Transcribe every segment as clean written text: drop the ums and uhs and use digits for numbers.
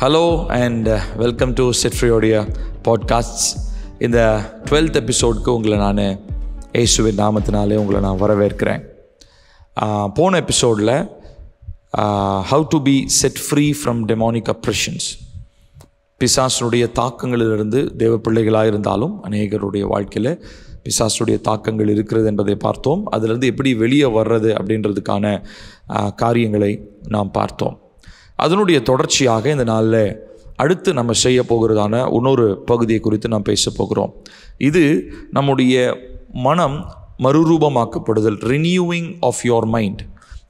Hello and welcome to Set Free Audio Podcasts. இந்த 12th எபிசோடுக்கு உங்களை நான் இயேசுவின் நாமத்தினாலே உங்களை நான் வரவேற்கிறேன். போன எபிசோடில் how to be set free from demonic oppressions, பிசாசுடைய தாக்கங்களிலிருந்து தேவ பிள்ளைகளாக இருந்தாலும் அநேகருடைய வாழ்க்கையில் பிசாசுடைய தாக்கங்கள் இருக்கிறது என்பதை பார்த்தோம். அதிலிருந்து எப்படி வெளியே வர்றது அப்படின்றதுக்கான காரியங்களை நாம் பார்த்தோம். அதனுடைய தொடர்ச்சியாக இந்த நாளில் அடுத்து நம்ம செய்ய போகிறதான இன்னொரு பகுதியை குறித்து நாம் பேச போகிறோம். இது நம்முடைய மனம் மறுரூபமாக்கப்படுதல், ரினியூவிங் ஆஃப் யோர் மைண்ட்,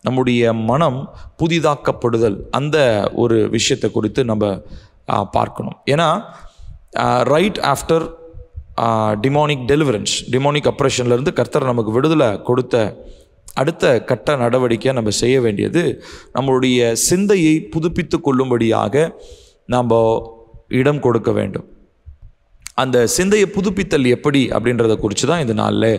நம்முடைய மனம் புதிதாக்கப்படுதல், அந்த ஒரு விஷயத்தை குறித்து நம்ம பார்க்கணும். ஏன்னா right after demonic deliverance, demonic அப்ரேஷன்லேருந்து கர்த்தர் நமக்கு விடுதலை கொடுத்த அடுத்த கட்ட நடவடிக்கையை நம்ம செய்ய வேண்டியது நம்மளுடைய சிந்தையை புதுப்பித்து கொள்ளும்படியாக நாம் இடம் கொடுக்க வேண்டும். அந்த சிந்தையை புதுப்பித்தல் எப்படி அப்படின்றத குறித்து தான் இந்த நாளில்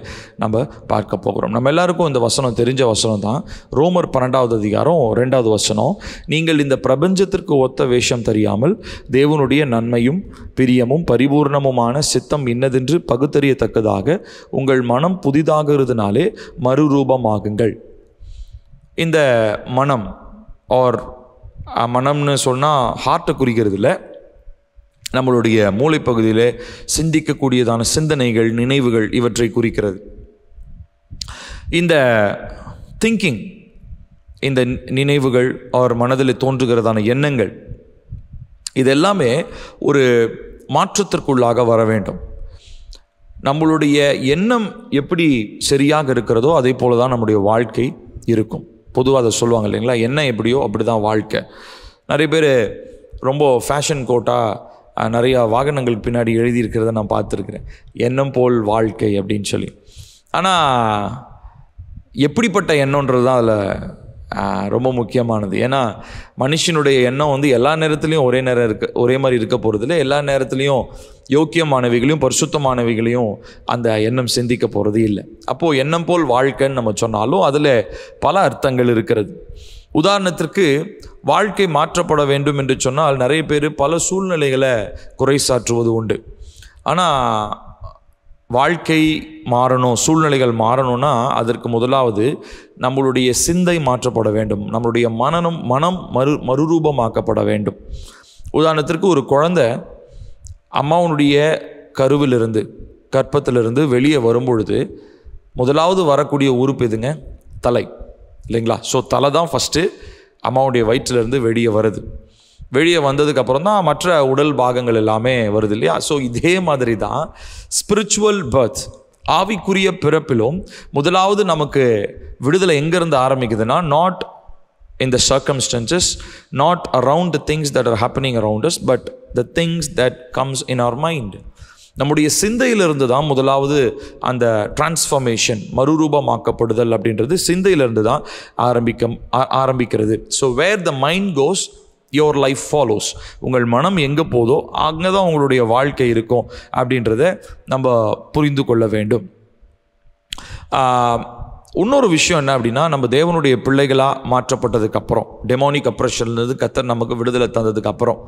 நம்ம பார்க்க போகிறோம். நம்ம எல்லாருக்கும் இந்த வசனம் தெரிஞ்ச வசனம் தான். ரோமர் 12வது அதிகாரம் 2வது வசனம், நீங்கள் இந்த பிரபஞ்சத்திற்கு ஒத்த வேஷம் தெரியாமல் தேவனுடைய நன்மையும் பிரியமும் பரிபூர்ணமுமான சித்தம் இன்னதென்று பகுத்தறியத்தக்கதாக உங்கள் மனம் புதிதாகிறதுனாலே மறுரூபமாகுங்கள். இந்த மனம் மனம்னு சொன்னால் ஹார்ட்டை குறிக்கிறது இல்லை, நம்மளுடைய மூளைப்பகுதியில் சிந்திக்கக்கூடியதான சிந்தனைகள், நினைவுகள், இவற்றை குறிக்கிறது. இந்த திங்கிங், இந்த நினைவுகள் மனதில் தோன்றுகிறதான எண்ணங்கள், இதெல்லாமே ஒரு மாற்றத்திற்குள்ளாக வர வேண்டும். நம்மளுடைய எண்ணம் எப்படி சரியாக இருக்கிறதோ அதே போல தான் நம்முடைய வாழ்க்கை இருக்கும். பொதுவாக அதை சொல்லுவாங்க இல்லைங்களா, எண்ணம் எப்படியோ அப்படி தான் வாழ்க்கை. நிறைய பேர் ரொம்ப ஃபேஷன் கோட்டாக நிறையா வாகனங்கள் பின்னாடி எழுதியிருக்கிறத நான் பார்த்துருக்குறேன், எண்ணம் போல் வாழ்க்கை அப்படின்னு சொல்லி. ஆனால் எப்படிப்பட்ட எண்ணன்றது தான் அதில் ரொம்ப முக்கியமானது. ஏன்னா மனுஷனுடைய எண்ணம் எல்லா நேரத்துலையும் ஒரே மாதிரி இருக்க போகிறதில்ல. எல்லா நேரத்துலையும் யோக்கியமானவைகளையும் பரிசுத்தமானவைகளையும் அந்த எண்ணம் சிந்திக்க போகிறது இல்லை. அப்போது எண்ணம் போல் வாழ்க்கைன்னு நம்ம சொன்னாலும் அதில் பல அர்த்தங்கள் இருக்கிறது. உதாரணத்திற்கு வாழ்க்கை மாற்றப்பட வேண்டும் என்று சொன்னால் நிறைய பேர் பல சூழ்நிலைகளை குறை சாற்றுவது உண்டு. ஆனால் வாழ்க்கை மாறணும், சூழ்நிலைகள் மாறணும்னா அதற்கு முதலாவது நம்மளுடைய சிந்தை மாற்றப்பட வேண்டும், நம்மளுடைய மனம் மறுரூபமாக்கப்பட வேண்டும். உதாரணத்திற்கு ஒரு குழந்தை அம்மாவுடைய கருவிலிருந்து, கர்ப்பத்திலிருந்து வெளியே வரும்பொழுது முதலாவது வரக்கூடிய உறுப்பு எதுங்க? தலை, இல்லைங்களா? ஸோ தலை தான் ஃபஸ்ட்டு அம்மாவுடைய வயிற்றிலிருந்து வெளியே வருது. வெளியே வந்ததுக்கப்புறம் தான் மற்ற உடல் பாகங்கள் எல்லாமே வருது இல்லையா? ஸோ இதே மாதிரி தான் ஸ்பிரிச்சுவல் பர்த், ஆவிக்குரிய பிறப்பிலும் முதலாவது நமக்கு விடுதலை எங்கேருந்து ஆரம்பிக்குதுன்னா, not in the circumstances, not around the things that are happening around us, but the things that comes in our mind. நம்முடைய சிந்தையிலிருந்து தான் முதலாவது அந்த டிரான்ஸ்ஃபர்மேஷன், மறுரூபமாக்கப்படுதல் அப்படின்றது சிந்தையிலிருந்து தான் ஆரம்பிக்கிறது. So where the mind goes your life follows. உங்கள் மனம் எங்கே போதோ அங்கே தான் உங்களுடைய வாழ்க்கை இருக்கும் அப்படின்றத நம்ம புரிந்து கொள்ள வேண்டும். இன்னொரு விஷயம் என்ன அப்படின்னா, நம்ம தேவனுடைய பிள்ளைகளாக மாற்றப்பட்டதுக்கப்புறம், டெமானிக் அப்ரேஷன்லேருந்து கர்த்தர் நமக்கு விடுதலை தந்ததுக்கப்புறம்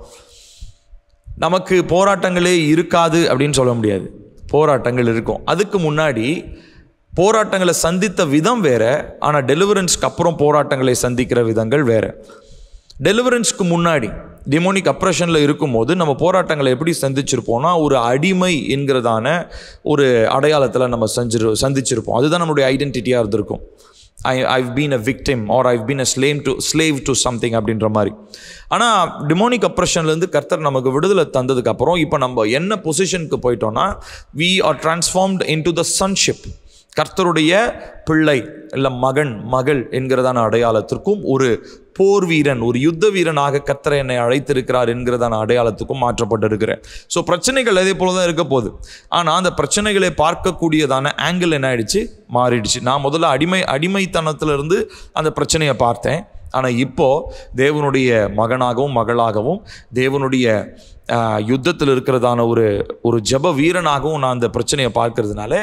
நமக்கு போராட்டங்களே இருக்காது அப்படின்னு சொல்ல முடியாது. போராட்டங்கள் இருக்கும். அதுக்கு முன்னாடி போராட்டங்களை சந்தித்த விதம் வேறு, ஆனால் டெலிவரன்ஸ்க்கு அப்புறம் போராட்டங்களை சந்திக்கிற விதங்கள் வேறு. டெலிவரன்ஸ்க்கு முன்னாடி டிமோனிக் அப்ரேஷனில் இருக்கும்போது நம்ம போராட்டங்களை எப்படி சந்திச்சிருப்போம்னா, ஒரு அடிமை என்கிறதான ஒரு அடையாளத்தில் நம்ம சந்திச்சிருப்போம். அதுதான் நம்மளுடைய ஐடென்டிட்டியாக இருந்திருக்கும். I've been a victim or I've been a slave to something அப்படின்ற மாதிரி. ஆனால் டிமோனிக் அப்ரேஷன்லேருந்து கர்த்தர் நமக்கு விடுதலை தந்ததுக்கப்புறம் இப்போ நம்ம என்ன பொசிஷனுக்கு போயிட்டோம்னா, we are transformed into the sonship. கர்த்தருடைய பிள்ளை இல்லை மகள் என்கிறதான அடையாளத்திற்கும், ஒரு போர் வீரன், ஒரு யுத்த வீரனாக கர்த்தர் என்னை அழைத்திருக்கிறார் என்கிறதான அடையாளத்துக்கும் மாற்றப்பட்டிருக்கிறேன். ஸோ பிரச்சனைகள் அதே போல தான் இருக்க போகுது. ஆனால் அந்த பிரச்சனைகளை பார்க்கக்கூடியதான ஆங்கிள் என்ன ஆயிடுச்சு? மாறிடுச்சு. நான் முதல்ல அடிமைத்தனத்திலிருந்து அந்த பிரச்சனையை பார்த்தேன். ஆனால் இப்போது தேவனுடைய மகனாகவும் மகளாகவும் தேவனுடைய யுத்தத்தில் இருக்கிறதான ஒரு ஜப வீரனாகவும் நான் அந்த பிரச்சனையை பார்க்கறதுனால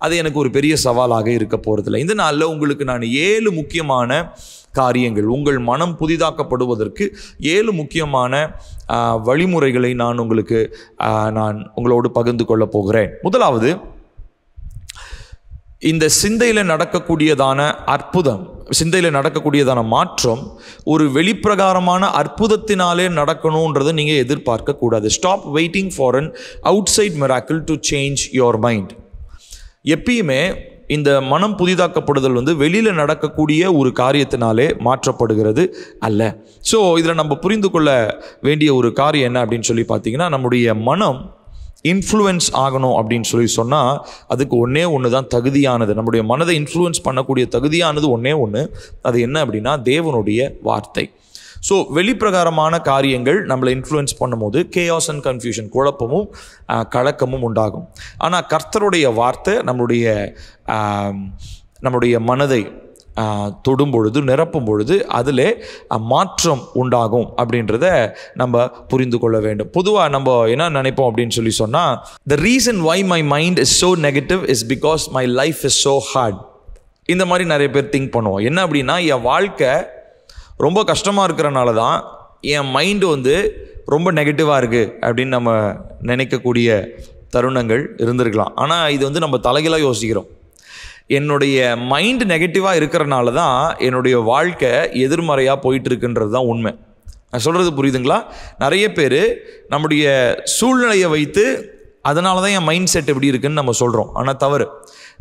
அது எனக்கு ஒரு பெரிய சவாலாக இருக்க போகிறதில்ல. இந்த நாளில் உங்களுக்கு நான் 7 முக்கியமான காரியங்கள். உங்கள் மனம் புதிதாக்கப்படுவதற்கு 7 முக்கியமான வழிமுறைகளை நான் உங்களோடு பகிர்ந்து கொள்ளப் போகிறேன். முதலாவது, இந்த சிந்தையில் நடக்கக்கூடியதான அற்புதம், சிந்தையில் நடக்கக்கூடியதான மாற்றம் ஒரு வெளிப்பிரகாரமான அற்புதத்தினாலே நடக்கணுன்றதை நீங்கள் எதிர்பார்க்கக்கூடாது. Stop waiting for an outside miracle to change your mind. எப்பயுமே இந்த மனம் புதிதாக்கப்படுதல் வெளியில் நடக்கக்கூடிய ஒரு காரியத்தினாலே மாற்றப்படுகிறது அல்ல. ஸோ இதில் நம்ம புரிந்து கொள்ள வேண்டிய ஒரு காரியம் என்ன அப்படின்னு சொல்லி பார்த்தீங்கன்னா, நம்முடைய மனம் இன்ஃப்ளூயன்ஸ் ஆகணும் அப்படின்னு சொன்னால் அதுக்கு ஒன்று தான் தகுதியானது. நம்முடைய மனதை இன்ஃப்ளூயன்ஸ் பண்ணக்கூடிய தகுதியானது ஒன்று. அது என்ன அப்படின்னா, தேவனுடைய வார்த்தை. ஸோ வெளிப்பிரகாரமான காரியங்கள் நம்மளை இன்ஃப்ளூயன்ஸ் பண்ணும்போது கேயாஸ் அண்ட் கன்ஃபியூஷன், குழப்பமும் கலக்கமும் உண்டாகும். ஆனால் கர்த்தருடைய வார்த்தை நம்முடைய மனதை தொடும் பொழுது, நிரப்பும் பொழுது அதில் மாற்றம் உண்டாகும் அப்படின்றத நம்ம புரிந்து கொள்ள வேண்டும். பொதுவாக நம்ம என்ன நினைப்போம் அப்படின்னு சொல்லி சொன்னால், the reason why my mind is so negative is because my life is so hard. இந்த மாதிரி நிறைய பேர் திங்க் பண்ணுவோம். என்ன அப்படின்னா, என் வாழ்க்கை ரொம்ப கஷ்டமாக இருக்கிறனால தான் என் மைண்டு ரொம்ப நெகட்டிவாக இருக்குது அப்படின்னு நம்ம நினைக்கக்கூடிய தருணங்கள் இருந்திருக்கலாம். ஆனால் இது நம்ம தலைகளாக யோசிக்கிறோம். என்னுடைய மைண்டு நெகட்டிவாக இருக்கிறனால தான் என்னுடைய வாழ்க்கை எதிர்மறையாக போயிட்டு இருக்குன்றது தான் உண்மை. நான் சொல்கிறது புரியுதுங்களா? நிறைய பேர் நம்முடைய சூழ்நிலையை வைத்து அதனால தான் என் மைண்ட் செட் எப்படி இருக்குன்னு நம்ம சொல்கிறோம். ஆனால் தவறு.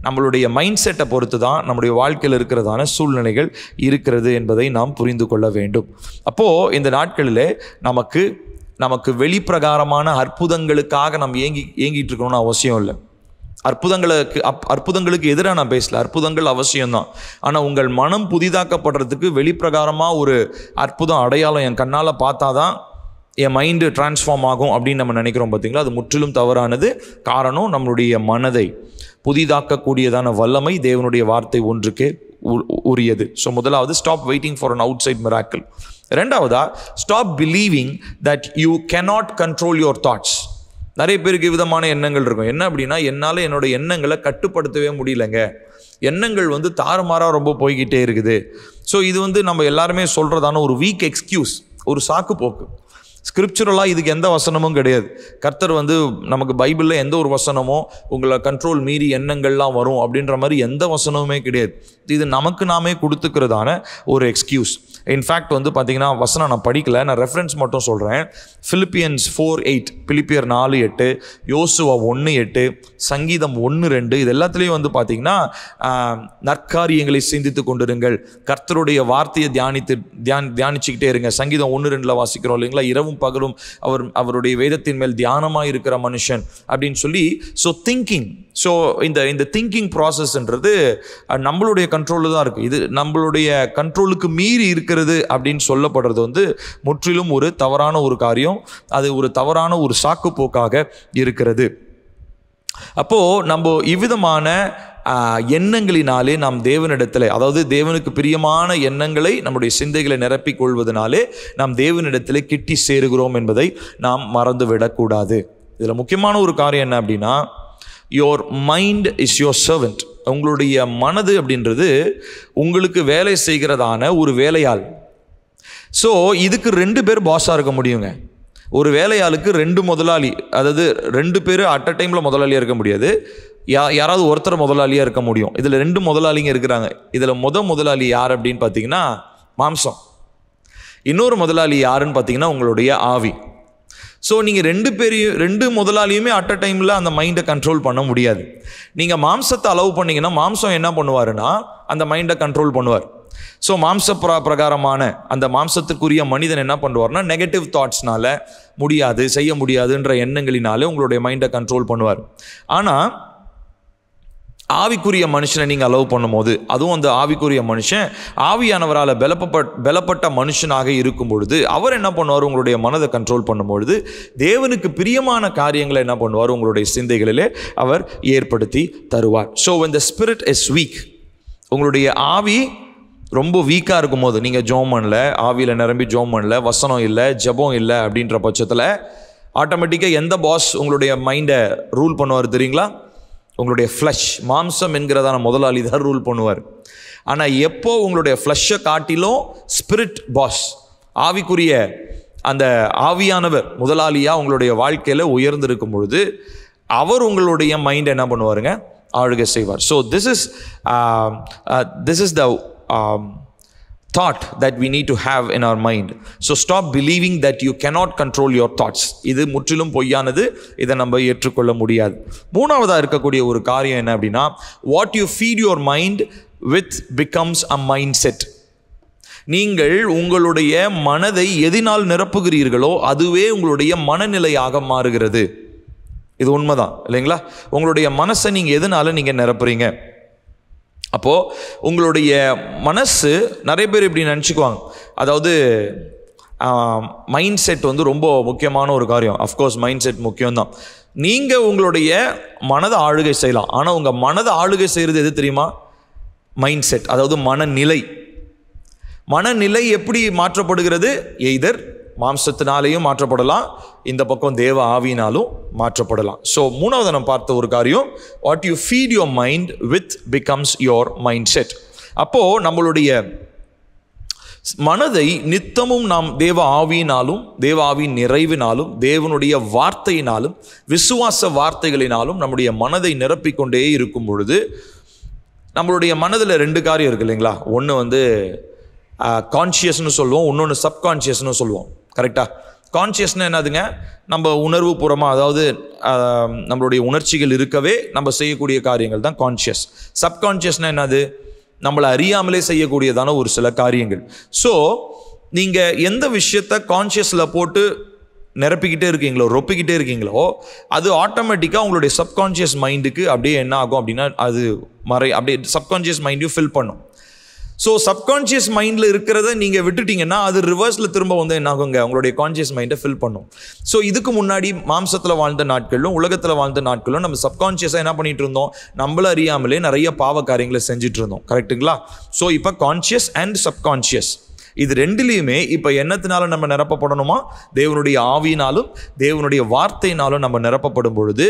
நம்மளுடைய மைண்ட் செட்டை பொறுத்து தான் நம்முடைய வாழ்க்கையில் இருக்கிறதான சூழ்நிலைகள் இருக்கிறது என்பதை நாம் புரிந்து கொள்ள வேண்டும். அப்போது இந்த நாட்களில் நமக்கு வெளிப்பிரகாரமான அற்புதங்களுக்காக நம்ம ஏங்கிட்டு இருக்கணும்னு அவசியம் இல்லை. அற்புதங்களுக்கு எதிராக நான் பேசல. அற்புதங்கள் அவசியம்தான். ஆனால் உங்கள் மனம் புதிதாக்கப்படுறதுக்கு வெளிப்பிரகாரமாக ஒரு அற்புதம், அடையாளம் என் கண்ணால் பார்த்தா தான் என் மைண்டு டிரான்ஸ்ஃபார்ம் ஆகும் அப்படின்னு நம்ம நினைக்கிறோம். பார்த்தீங்களா? அது முற்றிலும் தவறானது. காரணம், நம்மளுடைய மனதை புதிதாக்கக்கூடியதான வல்லமை தேவனுடைய வார்த்தை ஒன்றுக்கே உரியது. ஸோ முதலாவது, stop waiting for an outside miracle. ரெண்டாவதா, stop believing that you cannot control your thoughts. நிறைய பேருக்கு விதமான எண்ணங்கள் இருக்கும். என்ன அப்படின்னா, என்னால் என்னோடய எண்ணங்களை கட்டுப்படுத்தவே முடியலைங்க, எண்ணங்கள் தாறுமாறாக ரொம்ப போய்கிட்டே இருக்குது. ஸோ இது நம்ம எல்லாருமே சொல்கிறதான ஒரு வீக் எக்ஸ்கியூஸ், ஒரு சாக்கு போக்கு. ஸ்கிரிப்சுரலாக இதுக்கு எந்த வசனமும் கிடையாது. கர்த்தர் நமக்கு பைபிளில் எந்த ஒரு வசனமோ உங்களை கண்ட்ரோல் மீறி எண்ணங்கள்லாம் வரும் அப்படின்ற மாதிரி எந்த வசனமுமே கிடையாது. இது நமக்கு நாமே கொடுத்துக்கிறதான ஒரு எக்ஸ்கியூஸ். இன்ஃபேக்ட் பார்த்தீங்கன்னா, வசனம் நான் படிக்கலை, நான் ரெஃபரன்ஸ் மட்டும் சொல்கிறேன். Philippians 4:8, பிலிப்பியர் 4:8, யோசுவா 1:8, சங்கீதம் 1:2, இது எல்லாத்துலேயும் பார்த்தீங்கன்னா, நற்காரியங்களை சிந்தித்து கொண்டிருங்கள், கர்த்தருடைய வார்த்தையை தியானிச்சுக்கிட்டே இருங்க. சங்கீதம் 1:2 வாசிக்கிறோம் இல்லைங்களா? இரவும் பகலும் அவருடைய வேதத்தின் மேல் தியானமாக இருக்கிற மனுஷன் அப்படின்னு சொல்லி. ஸோ திங்கிங், ஸோ இந்த திங்கிங் ப்ராசஸ்ன்றது நம்மளுடைய கண்ட்ரோலில் தான் இருக்குது. இது நம்மளுடைய கண்ட்ரோலுக்கு மீறி இருக்கிறது அப்படின்னு சொல்லப்படுறது முற்றிலும் ஒரு தவறான ஒரு காரியம். அது ஒரு தவறான ஒரு சாக்கு போக்காக இருக்கிறது. அப்போது நம்ம இவ்விதமான எண்ணங்களினாலே நாம் தேவனிடத்தில், அதாவது தேவனுக்கு பிரியமான எண்ணங்களை நம்முடைய சிந்தைகளை நிரப்பிக் கொள்வதனாலே நாம் தேவனிடத்தில் கிட்டி சேருகிறோம் என்பதை நாம் மறந்து விடக்கூடாது. இதில் முக்கியமான ஒரு காரியம் என்ன அப்படின்னா, your mind is your servant. உங்களுடைய மனது அப்படின்றது உங்களுக்கு வேலை செய்கிறதான ஒரு வேலையாள். ஸோ இதுக்கு 2 பேர் பாஸாக இருக்க முடியுங்க. ஒரு வேலையாளுக்கு 2 முதலாளி, அதாவது 2 பேர் அட் அ டைமில் முதலாளியாக இருக்க முடியாது. யாராவது ஒருத்தர் முதலாளியாக இருக்க முடியும். இதில் 2 முதலாளிங்க இருக்கிறாங்க. இதில் முதலாளி யார் அப்படின்னு பார்த்தீங்கன்னா மாம்சம். இன்னொரு முதலாளி யாருன்னு பார்த்தீங்கன்னா உங்களுடைய ஆவி. ஸோ நீங்கள் 2 முதலாளியுமே அட் அ டைமில் அந்த மைண்டை கண்ட்ரோல் பண்ண முடியாது. நீங்கள் மாம்சத்தை அலோவ் பண்ணிங்கன்னா மாம்சம் என்ன பண்ணுவாருன்னா அந்த மைண்டை கண்ட்ரோல் பண்ணுவார். ஸோ பிரகாரமான அந்த மாம்சத்துக்குரிய மனிதன் என்ன பண்ணுவார்னா நெகட்டிவ் தாட்ஸ்னால முடியாது, செய்ய முடியாதுன்ற எண்ணங்களினாலே உங்களுடைய மைண்டை கண்ட்ரோல் பண்ணுவார். ஆனால் ஆவிக்குரிய மனுஷனை நீங்கள் அலோவ் பண்ணும்போது, அதுவும் அந்த ஆவிக்குரிய மனுஷன் ஆவியானவரால் பலப்பட்ட மனுஷனாக இருக்கும் பொழுது அவர் என்ன பண்ணுவார், உங்களுடைய மனதை கண்ட்ரோல் பண்ணும்பொழுது தேவனுக்கு பிரியமான காரியங்களை என்ன பண்ணுவார், உங்களுடைய சிந்தைகளிலே அவர் ஏற்படுத்தி தருவார். So when the spirit is weak, உங்களுடைய ஆவி ரொம்ப வீக்காக இருக்கும் போது, நீங்கள் ஜோம் பண்ணல, ஆவியில் நிரம்பி ஜோம் பண்ணல, வசனம் இல்லை, ஜபம் இல்லை அப்படின்ற பட்சத்தில் ஆட்டோமேட்டிக்காக எந்த பாஸ் உங்களுடைய மைண்டை ரூல் பண்ணுவார் தெரியுங்களா? உங்களுடைய ஃப்ளஷ், மாம்சம் என்கிறதான முதலாளி தான் ரூல் பண்ணுவார். ஆனால் எப்போ உங்களுடைய ஃப்ளஷை காட்டிலும் ஸ்பிரிட் பாஸ், ஆவிக்குரிய அந்த ஆவியானவர் முதலாளியாக உங்களுடைய வாழ்க்கையில் உயர்ந்திருக்கும் பொழுது அவர் உங்களுடைய மைண்டை என்ன பண்ணுவாருங்க, ஆளுகை செய்வார். So this is the thought that we need to have in our mind. So stop believing that you cannot control your thoughts. இது முற்றிலும் பொய்யானது, இதை நம்ம ஏற்றுக்கொள்ள முடியாது. மூணாவதாக இருக்கக்கூடிய ஒரு காரியம் என்ன அப்படின்னா, what you feed your mind with becomes a mindset. நீங்கள் உங்களுடைய மனதை எதினால் நிரப்புகிறீர்களோ அதுவே உங்களுடைய மனநிலையாக மாறுகிறது. இது உண்மைதான் இல்லைங்களா? உங்களுடைய மனசை நீங்கள் எதனால நீங்கள் நிரப்புறீங்க. அப்போது உங்களுடைய மனசு, நிறைய பேர் இப்படி நினச்சிக்குவாங்க, அதாவது மைண்ட் செட் வந்து ரொம்ப முக்கியமான ஒரு காரியம். அஃப்கோர்ஸ் மைண்ட் செட் முக்கியம்தான். நீங்கள் உங்களுடைய மனதை ஆளுகை செய்யலாம். ஆனால் உங்கள் மனதை ஆளுகை செய்கிறது எது தெரியுமா? மைண்ட் செட், அதாவது மனநிலை. மனநிலை எப்படி மாற்றப்படுகிறது? எய்தர் மாம்சத்தினாலேயும் மாற்றப்படலாம், இந்த பக்கம் தேவ ஆவியினாலும் மாற்றப்படலாம். ஸோ மூணாவது நம்ம பார்த்த ஒரு காரியம், what you feet your mind with becomes your mind set. அப்போது நம்மளுடைய மனதை நித்தமும் நாம் தேவ ஆவியினாலும், தேவ ஆவியின் நிறைவினாலும், தேவனுடைய வார்த்தையினாலும், விசுவாச வார்த்தைகளினாலும் நம்முடைய மனதை நிரப்பிக்கொண்டே இருக்கும் பொழுது நம்மளுடைய மனதில் 2 காரியம் இருக்குது இல்லைங்களா? ஒன்று வந்து கான்ஷியஸ்னு சொல்லுவோம், இன்னொன்று சப்கான்ஷியஸ்னு சொல்லுவோம். கரெக்டாக? கான்ஷியஸ்னு என்னதுங்க? நம்ம உணர்வு பூர்வமாக, அதாவது நம்மளுடைய உணர்ச்சிகள் இருக்கவே நம்ம செய்யக்கூடிய காரியங்கள் தான் கான்ஷியஸ். சப்கான்ஷியஸ்னால் என்னது? நம்மளை அறியாமலே செய்யக்கூடியதான ஒரு சில காரியங்கள். ஸோ நீங்கள் எந்த விஷயத்தை கான்ஷியஸில் போட்டு நிரப்பிக்கிட்டே இருக்கீங்களோ, ரொப்பிக்கிட்டே இருக்கீங்களோ, அது ஆட்டோமேட்டிக்காக உங்களுடைய சப்கான்ஷியஸ் மைண்டுக்கு அப்படியே என்ன ஆகும் அப்படின்னா, அது அப்படியே சப்கான்ஷியஸ் மைண்டையும் ஃபில் பண்ணும். ஸோ சப்கான்ஷியஸ் மைண்டில் இருக்கிறத நீங்கள் விட்டுட்டிங்கன்னா அது ரிவர்ஸில் திரும்ப வந்து என்ன ஆகுங்க, உங்களுடைய கான்ஷியஸ் மைண்டை ஃபில் பண்ணும். ஸோ இதுக்கு முன்னாடி மாம்சத்தில் வாழ்ந்த நாட்களும் உலகத்தில் வாழ்ந்த நாட்களும் நம்ம சப்கான்ஷியஸாக என்ன பண்ணிட்டு இருந்தோம், நம்மள அறியாமலே நிறைய பாவ காரியங்களை செஞ்சுட்டு இருந்தோம். கரெக்டுங்களா? ஸோ இப்போ கான்ஷியஸ் அண்ட் சப்கான்ஷியஸ் இது ரெண்டுலேயுமே இப்போ என்னத்தினால நம்ம நிரப்பப்படணுமா? தேவனுடைய ஆவியினாலும் தேவனுடைய வார்த்தையினாலும் நம்ம நிரப்பப்படும் பொழுது,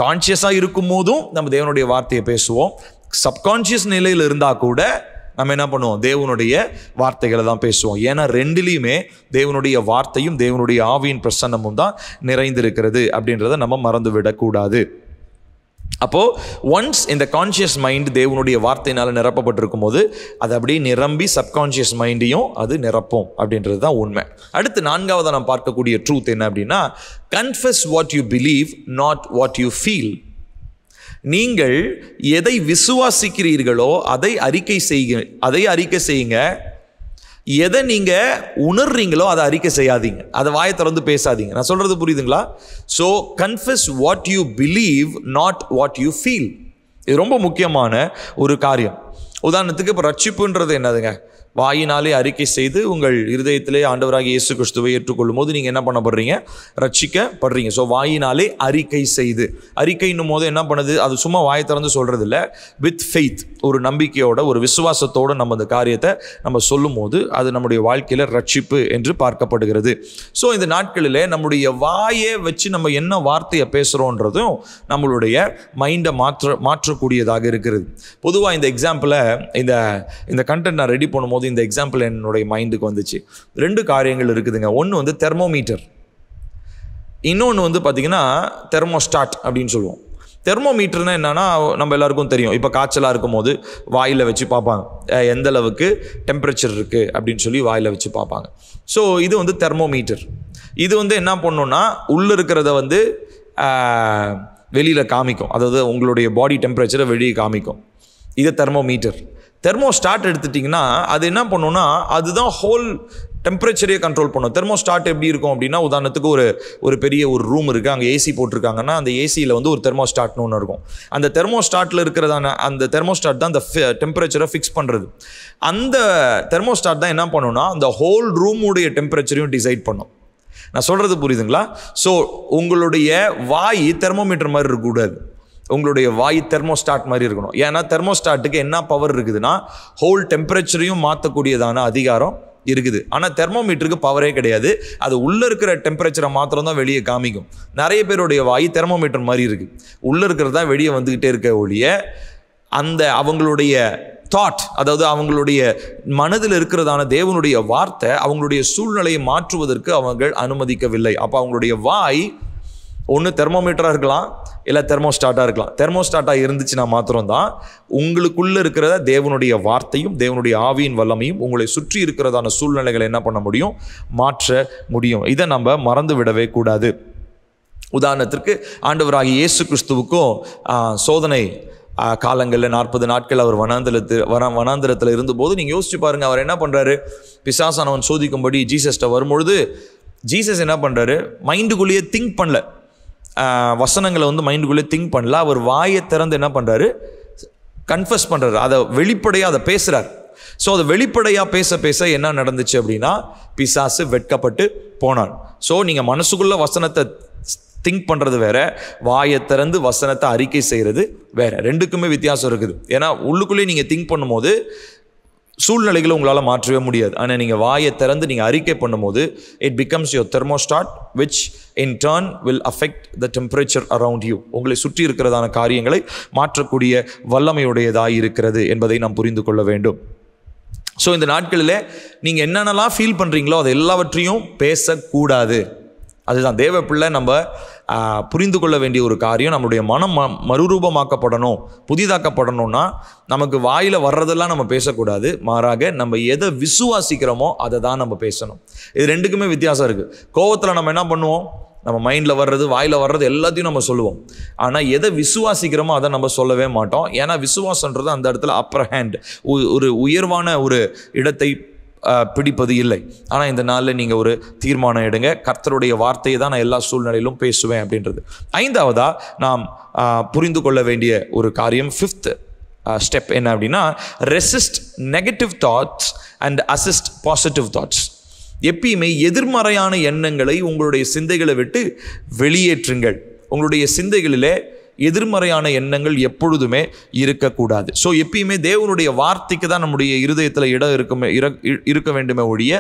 கான்ஷியஸாக இருக்கும் போதும் நம்ம தேவனுடைய வார்த்தையை பேசுவோம். சப்கான்ஷியஸ் நிலையில் இருந்தால் கூட நம்ம என்ன பண்ணுவோம், தேவனுடைய வார்த்தைகளை தான் பேசுவோம். ஏன்னா ரெண்டுலேயுமே தேவனுடைய வார்த்தையும் தேவனுடைய ஆவியின் பிரசன்னமும் தான் நிறைந்திருக்கிறது அப்படின்றத நம்ம மறந்து விடக்கூடாது. அப்போது ஒன்ஸ் இந்த கான்ஷியஸ் மைண்ட் தேவனுடைய வார்த்தையினால் நிரப்பப்பட்டிருக்கும் போது அது அப்படியே நிரம்பி சப்கான்ஷியஸ் மைண்டையும் அது நிரப்பும் அப்படின்றது தான் உண்மை. அடுத்து 4வது நாம் பார்க்கக்கூடிய ட்ரூத் என்ன அப்படின்னா, confess what you believe, not what you feel. நீங்கள் எதை விசுவாசிக்கிறீர்களோ அதை அறிக்கை செய்யுங்க. எதை நீங்கள் உணர்றீங்களோ அதை அறிக்கை செய்யாதீங்க, அதை வாயை திறந்து பேசாதீங்க. நான் சொல்கிறது புரியுதுங்களா? So confess what you believe, not what you feel. இது ரொம்ப முக்கியமான ஒரு காரியம். உதாரணத்துக்கு இப்போ ரட்சிப்புன்றது என்னதுங்க? வாயினாலே அறிக்கை செய்து உங்கள் இருதயத்திலே ஆண்டவராகிய இயேசு கிறிஸ்துவை ஏற்றுக்கொள்ளும் போது நீங்கள் என்ன பண்ணப்படுறீங்க, ரட்சிக்கப்படுறீங்க. ஸோ வாயினாலே அறிக்கை செய்து, அறிக்கைன்னும் போது என்ன பண்ணுது, அது சும்மா வாயை திறந்து சொல்கிறது இல்லை, வித் ஃபெய்த், ஒரு நம்பிக்கையோட ஒரு விசுவாசத்தோடு நம்ம அந்த காரியத்தை நம்ம சொல்லும் போது அது நம்முடைய வாழ்க்கையில் ரட்சிப்பு என்று பார்க்கப்படுகிறது. ஸோ இந்த நாட்களில் நம்முடைய வாயை வச்சு நம்ம என்ன வார்த்தையை பேசுகிறோன்றதும் நம்மளுடைய மைண்டை மாற்றக்கூடியதாக இருக்கிறது. பொதுவாக இந்த எக்ஸாம்பிளை இந்த கண்டென்ட் நான் ரெடி பண்ணும்போது இந்த எக்ஸாம்பிள் என்னுடைய மைண்டுக்கு வந்துச்சு. 2 காரியங்கள் இருக்குதுங்க. ஒன்று வந்து தெர்மோமீட்டர், இன்னொன்று வந்து பார்த்தீங்கன்னா தெர்மோஸ்டாட் அப்படின்னு சொல்லுவோம். தெர்மோமீட்டர்னா என்னன்னா, நம்ம எல்லாருக்கும் தெரியும். இப்போ காய்ச்சலாக இருக்கும் போது வாயில் வச்சு பார்ப்பாங்க, எந்த அளவுக்கு டெம்பரேச்சர் இருக்குது அப்படின்னு சொல்லி வாயில் வச்சு பார்ப்பாங்க. ஸோ இது வந்து தெர்மோமீட்டர். இது வந்து என்ன பண்ணணும்னா, உள்ளே இருக்கிறத வந்து வெளியில் காமிக்கும், அதாவது உங்களுடைய பாடி டெம்பரேச்சரை வெளியே காமிக்கும். இது தெர்மோமீட்டர். தெர்மோஸ்டாட் எடுத்துட்டிங்கன்னா அது என்ன பண்ணுன்னா, அதுதான் ஹோல் டெம்பரேச்சரையே கண்ட்ரோல் பண்ணும். தெர்மோஸ்டாட் எப்படி இருக்கும் அப்படின்னா, உதாரணத்துக்கு ஒரு பெரிய ஒரு ரூம் இருக்குது, அங்கே ஏசி போட்டிருக்காங்கன்னா அந்த ஏசியில் வந்து ஒரு தெர்மோஸ்டாட்னு ஒன்று இருக்கும். அந்த தெர்மோஸ்டாட்டில் இருக்கிறதான அந்த தெர்மோஸ்டாட் தான் அந்த டெம்பரேச்சரை ஃபிக்ஸ் பண்ணுறது. அந்த தெர்மோஸ்டாட் தான் என்ன பண்ணுன்னா, அந்த ஹோல் ரூமுடைய டெம்பரேச்சரையும் டிசைட் பண்ணும். நான் சொல்கிறது புரியுதுங்களா? ஸோ உங்களுடைய வாய் தெர்மோமீட்டர் மாதிரி இருக்கக்கூடாது, உங்களுடைய வாய் தெர்மோஸ்டாட் மாதிரி இருக்கணும். ஏன்னா தெர்மோஸ்டாட்டுக்கு என்ன பவர் இருக்குதுன்னா, ஹோல் டெம்பரேச்சரையும் மாற்றக்கூடியதான அதிகாரம் இருக்குது. ஆனால் தெர்மோமீட்டருக்கு பவரே கிடையாது. அது உள்ளே இருக்கிற டெம்பரேச்சரை மாத்திரம் தான் வெளியே காமிக்கும். நிறைய பேருடைய வாய் தெர்மோமீட்டர் மாதிரி இருக்குது. உள்ளே இருக்கிறது தான் வெளியே வந்துக்கிட்டே இருக்க ஒழிய அந்த அவங்களுடைய தாட், அதாவது அவங்களுடைய மனதில் இருக்கிறதான தேவனுடைய வார்த்தை அவங்களுடைய சூழ்நிலையை மாற்றுவதற்கு அவர்கள் அனுமதிக்கவில்லை. அப்போ அவங்களுடைய வாய் ஒன்று தெர்மோமீட்டராக இருக்கலாம், இல்லை தெர்மோஸ்டாட்டாக இருக்கலாம். தெர்மோஸ்டாட்டாக இருந்துச்சுன்னா மாத்திரம்தான் உங்களுக்குள்ளே இருக்கிறத தேவனுடைய வார்த்தையும் தேவனுடைய ஆவியின் வல்லமையும் உங்களை சுற்றி இருக்கிறதான சூழ்நிலைகளை என்ன பண்ண முடியும், மாற்ற முடியும். இதை நம்ம மறந்து விடவே கூடாது. உதாரணத்திற்கு ஆண்டவராகிய இயேசு கிறிஸ்துவுக்கும் சோதனை காலங்களில் 40 நாட்கள் அவர் வனாந்திரத்தில் இருந்தபோது நீங்கள் யோசிச்சு பாருங்கள், அவர் என்ன பண்ணுறாரு, பிசாசானவன் சோதிக்கும்படி ஜீசஸ்ட்ட வரும்பொழுது ஜீசஸ் என்ன பண்ணுறாரு, மைண்டுக்குள்ளேயே திங்க் பண்ணல, வசனங்களை மைண்டுக்குள்ளேயே திங்க் பண்ணல, அவர் வாயை திறந்து என்ன பண்ணுறாரு, கன்ஃபஸ் பண்ணுறாரு, அதை வெளிப்படையாக அதை பேசுகிறார். ஸோ அதை வெளிப்படையாக பேச பேச என்ன நடந்துச்சு அப்படின்னா பிசாசு வெட்கப்பட்டு போனான். ஸோ நீங்கள் மனசுக்குள்ள வசனத்தை திங்க் பண்ணுறது வேற, வாயை திறந்து வசனத்தை அறிக்கை செய்கிறது வேற. ரெண்டுக்குமே வித்தியாசம் இருக்குது. ஏன்னா உள்ளுக்குள்ளேயே நீங்கள் திங்க் பண்ணும்போது சூழ்நிலைகளை உங்களால் மாற்றவே முடியாது. ஆனால் நீங்கள் வாயை திறந்து நீங்கள் அறிக்கை பண்ணும்போது it becomes your thermostat which in turn will affect the temperature around you. உங்களை சுற்றி இருக்கிறதான காரியங்களை மாற்றக்கூடிய வல்லமையுடையதாக இருக்கிறது என்பதை நாம் புரிந்து கொள்ள வேண்டும். ஸோ இந்த நாட்களில் நீங்கள் என்னென்னலாம் ஃபீல் பண்ணுறீங்களோ அது எல்லாவற்றையும் பேசக்கூடாது. அதுதான் தேவ பிள்ளை நம்ம புரிந்து கொள்ள வேண்டிய ஒரு காரியம். நம்மளுடைய மனம் மறுரூபமாக்கப்படணும், புதிதாக்கப்படணும்னா நமக்கு வாயில் வர்றதெல்லாம் நம்ம பேசக்கூடாது. மாறாக நம்ம எதை விசுவாசிக்கிறோமோ அதை தான் நம்ம பேசணும். இது ரெண்டுக்குமே வித்தியாசம் இருக்குது. கோவத்தில் நம்ம என்ன பண்ணுவோம், நம்ம மைண்டில் வர்றது வாயில் வர்றது எல்லாத்தையும் நம்ம சொல்லுவோம். ஆனால் எதை விசுவாசிக்கிறோமோ அதை நம்ம சொல்லவே மாட்டோம். ஏன்னா விசுவாசன்றது அந்த இடத்துல அப்பர் ஹேண்ட், ஒரு உயர்வான ஒரு இடத்தை பிடிப்பது இல்லை. ஆனால் இந்த நாளில் நீங்கள் ஒரு தீர்மானம் எடுங்க, கர்த்தருடைய வார்த்தையை தான் நான் எல்லா சூழ்நிலையிலும் பேசுவேன் அப்படின்றது. ஐந்தாவதாக நாம் புரிந்து கொள்ள வேண்டிய ஒரு காரியம், 5th ஸ்டெப் என்ன அப்படின்னா, resist negative thoughts and assist positive thoughts. எப்பயுமே எதிர்மறையான எண்ணங்களை உங்களுடைய சிந்தைகளை விட்டு வெளியேற்றுங்கள். உங்களுடைய சிந்தைகளிலே எதிர்மறையான எண்ணங்கள் எப்பொழுதுமே இருக்கக்கூடாது. ஸோ எப்பயுமே தேவனுடைய வார்த்தைக்கு தான் நம்முடைய இருதயத்தில் இடம் இருக்க வேண்டுமே ஒழிய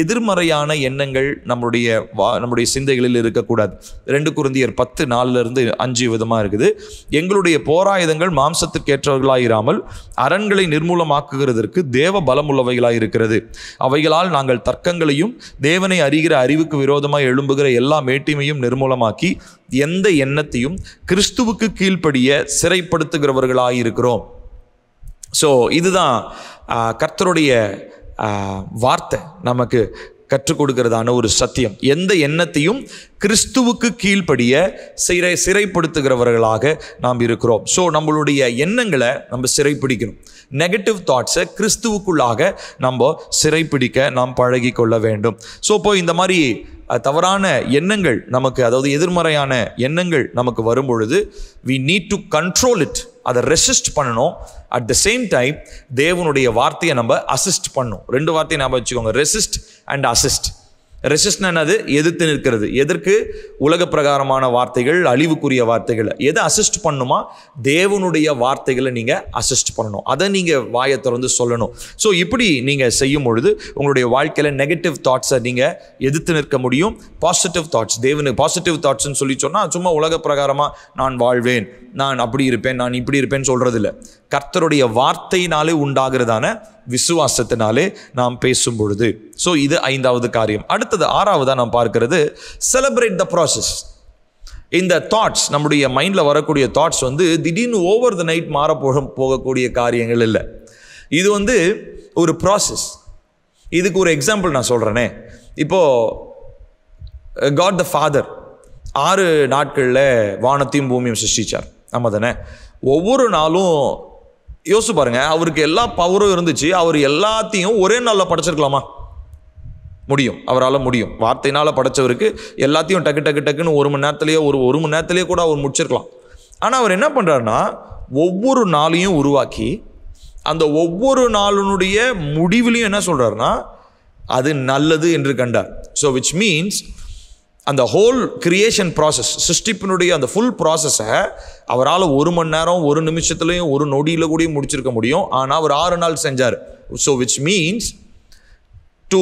எதிர்மறையான எண்ணங்கள் நம்முடைய சிந்தைகளில் இருக்கக்கூடாது. 2 கொரிந்தியர் 10:4-5 விதமாக இருக்குது. எங்களுடைய போராயுதங்கள் மாம்சத்திற்கேற்றவர்களாக இராமல் அரண்களை நிர்மூலமாக்குகிறதற்கு தேவ பலமுள்ளவைகளாக இருக்கிறது. அவைகளால் நாங்கள் தர்க்கங்களையும் தேவனை அறிகிற அறிவுக்கு விரோதமாக எழும்புகிற எல்லா மேட்டிமையும் நிர்மூலமாக்கி எந்த எண்ணத்தையும் கிறிஸ்துவுக்கு கீழ்ப்படிய சிறைப்படுத்துகிறவர்களாயிருக்கிறோம். ஸோ இதுதான் கர்த்தருடைய வார்த்தை நமக்கு கற்றுக் கொடுக்கிறதான ஒரு சத்தியம். எந்த எண்ணத்தையும் கிறிஸ்துவுக்கு கீழ்ப்படிய சிறைப்படுத்துகிறவர்களாக நாம் இருக்கிறோம். ஸோ நம்மளுடைய எண்ணங்களை நம்ம சிறைப்பிடிக்கணும். நெகட்டிவ் தாட்ஸை கிறிஸ்துவுக்குள்ளாக நம்ம சிறைப்பிடிக்க நாம் பழகி கொள்ள வேண்டும். ஸோ இப்போ இந்த மாதிரி தவறான எண்ணங்கள் நமக்கு, அதாவது எதிர்மறையான எண்ணங்கள் நமக்கு வரும் பொழுது we need to control it, அதை ரெசிஸ்ட் பண்ணணும். அட் த சேம் டைம் தேவனுடைய வார்த்தையை நம்ம அசிஸ்ட் பண்ணணும். 2 வார்த்தையை ஞாபகம் வச்சுக்கோங்க, ரெசிஸ்ட் அண்ட் அசிஸ்ட். ரெசிஸ்ட்னா என்னது, எதிர்த்து நிற்கிறது. எதற்கு? உலக பிரகாரமான வார்த்தைகள், அழிவுக்குரிய வார்த்தைகள். எதை அசிஸ்ட் பண்ணுமா, தேவனுடைய வார்த்தைகளை நீங்கள் அசிஸ்ட் பண்ணணும். அதை நீங்கள் வாயை திறந்து சொல்லணும். ஸோ இப்படி நீங்கள் செய்யும் பொழுது உங்களுடைய வாழ்க்கையில் நெகட்டிவ் தாட்ஸை நீங்கள் எதிர்த்து நிற்க முடியும். பாசிட்டிவ் தாட்ஸ், தேவனுக்கு பாசிட்டிவ் தாட்ஸ்ன்னு சொல்லி சொன்னால் சும்மா உலக பிரகாரமாக நான் வாழ்வேன், நான் அப்படி இருப்பேன், நான் இப்படி இருப்பேன்னு சொல்கிறது இல்லை. கர்த்தருடைய வார்த்தையினாலே உண்டாகிறதான விசுவாசத்தினாலே நாம் பேசும் பொழுது. ஸோ இது 5வது காரியம். அடுத்தது 6வதாக நாம் பார்க்கிறது, செலிப்ரேட் த ப்ராசஸ். இந்த தாட்ஸ், நம்முடைய மைண்டில் வரக்கூடிய தாட்ஸ் திடீர்னு ஓவர் த நைட் போகக்கூடிய காரியங்கள் இல்லை. இது ஒரு ப்ராசஸ். இதுக்கு ஒரு எக்ஸாம்பிள் நான் சொல்கிறேனே. இப்போது காட் த ஃபாதர் 6 நாட்களில் வானத்தையும் பூமியும் சிருஷ்டிச்சார். நம்ம தானே? ஒவ்வொரு நாளும் யோசிச்சு பாருங்க, அவருக்கு எல்லா பவரும் இருந்துச்சு. அவர் எல்லாத்தையும் ஒரே நாளில் படைச்சிருக்கலாமா? முடியும், அவரால் முடியும். வார்த்தையினால் படைச்சவருக்கு எல்லாத்தையும் டக்கு டக்கு டக்குன்னு 1 மணி நேரத்திலேயே ஒரு மணி நேரத்திலேயே கூட அவர் முடிச்சிருக்கலாம். ஆனால் அவர் என்ன பண்ணுறாருன்னா, ஒவ்வொரு நாளையும் உருவாக்கி அந்த ஒவ்வொரு நாளினுடைய முடிவிலையும் என்ன சொல்கிறாருன்னா, அது நல்லது என்று கண்டார். ஸோ விச் மீன்ஸ் அந்த ஹோல் கிரியேஷன் ப்ராசஸ், சிருஷ்டிப்பினுடைய அந்த ஃபுல் ப்ராசஸை அவரால் 1 மணி நேரம் 1 நிமிஷத்துலையும் 1 நொடியில் கூட முடிச்சிருக்க முடியும். ஆனால் அவர் 6 நாள் செஞ்சார். So which means to